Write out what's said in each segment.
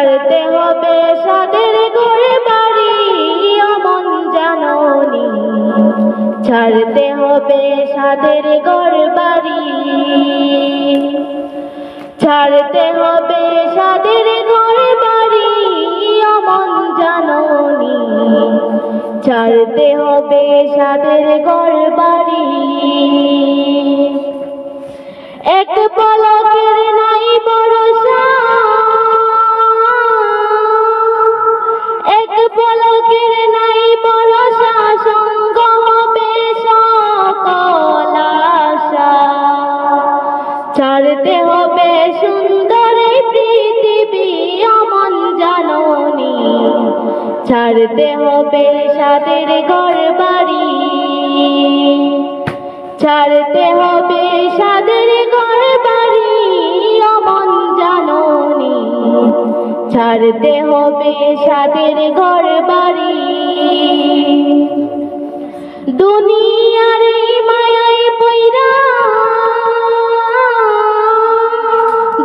ছাড়তে হবে সাদের ঘর বাড়ি অমন জাননি, ছাড়তে হবে সাদের ঘর বাড়ি, ছাড়তে হবে সাদের ঘর বাড়ি অমন জাননি, ছাড়তে হবে সাদের ঘর বাড়ি। এক পলকের নাই ভরসা, এক পলকের নাই ভরসা, সঙ্গ হবে সকল আশা। ছাড়তে হবে সুন্দর এই পৃথিবী অমন জাননি, ছাড়তে হবে সাদের ঘর বাড়ি, ছাড়তে হবে সাদের ঘর বাড়ি অমন জাননি, ছাড়তে হবে সাদের ঘর বাড়ি। দুনিয়ার এই মায়ায় পইরা,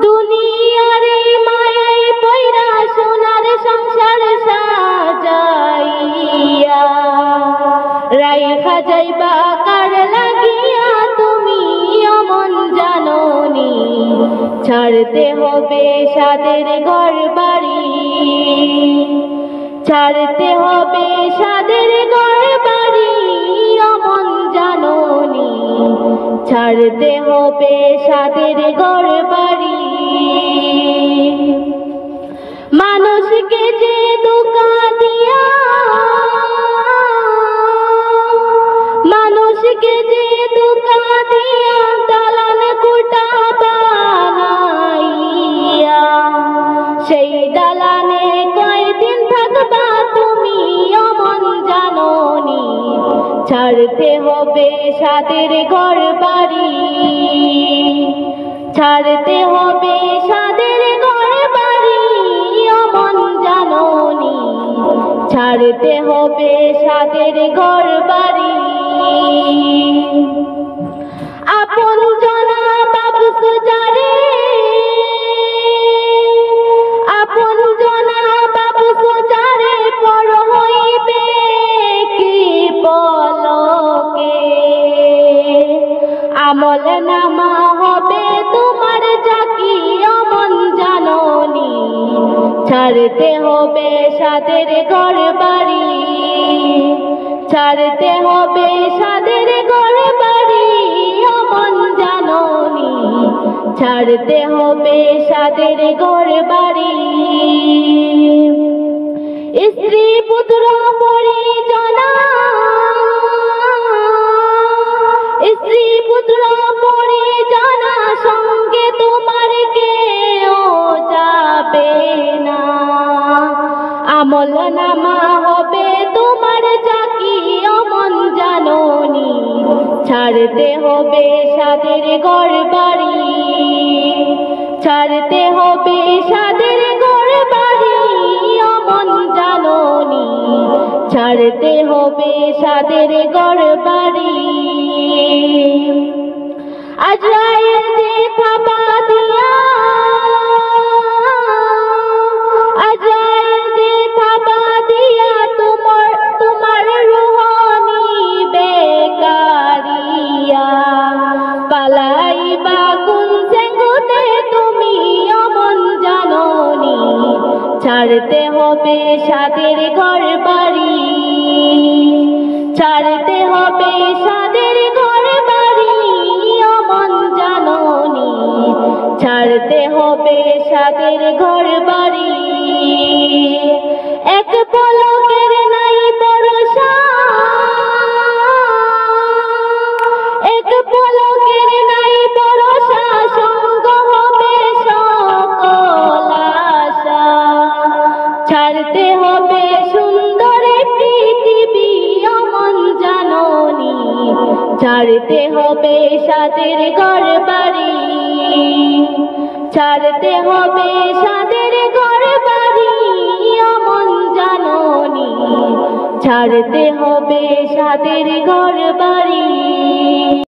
দুনিয়ার এই মায়ায় পইরা সোনার সংসার সাজাইয়া রাইখা যাইবা কার লাগিয়া তুমি অমন জাননি, ছাড়তে হবে সাদের ঘর বাড়ি, ছাড়তে হবে সাদের ঘর বাড়ি অমন জাননি, ছাড়তে হবে সাদের ঘর বাড়ি। মানুষকে যে ধোঁকা দিয়া, মানুষকে যে ধোঁকা দিয়া দালান কোঠা বানাইয়া, সেই দালানে কয়দিন থাকবা তুমি অমন জাননি, ছাড়তে হবে সাদের ঘর বাড়ি, ছাড়তে হবে সাদের ঘর বাড়ি অমন জাননি, ছাড়তে হবে সাদের ঘর বাড়ি। আপন জনা ভাবছো যারে, আপন জনা ভাবছো যারে, পর হইবে কি পলকে, আমল নামা হবে তোমার জাকি অমন জাননি, ছাড়তে হবে সাদের ঘর বাড়ি, ছাড়তে হবে সাদের ঘর বাড়ি অমন জাননি, ছাড়তে হবে সাদের ঘর বাড়ি। স্ত্রী পুত্র পরিজনা, স্ত্রী পুত্র পরিজনা সঙ্গে তোমার কেউ যাবে না, আমল নামা হবে তোমার জাকি অমন জাননি, ছাড়তে হবে সাদের ঘর বাড়ি, ছাড়তে হবে সাদের ঘর বাড়ি অমন জাননি, ছাড়তে হবে সাদের ঘর বাড়ি। আজরাইল যে থাবা দিয়া, আজরাইল যে থাবা দিয়া তোমার রূহ নিবে কাড়িয়া, পালাইবা কোন চেঙ্গুতে তুমি অমন জাননি, ছাড়তে হবে সাদের ঘর বাড়ি, ছাড়তে হবে সাদের ঘর বাড়ি অমন জাননি, ছাড়তে হবে সাদের ঘর বাড়ি। এক পলকের নাই ভরসা, এক পলকের নাই ভরসা, সঙ্গ হবে সকল আশা। ছাড়তে হবে সুন্দর পৃথিবী অমন জাননি, ছাড়তে হবে সাদের ঘর বাড়ি, ছাড়তে হবে সাদের ঘর বাড়ি অমন জাননি, ছাড়তে হবে সাদের ঘর বাড়ি।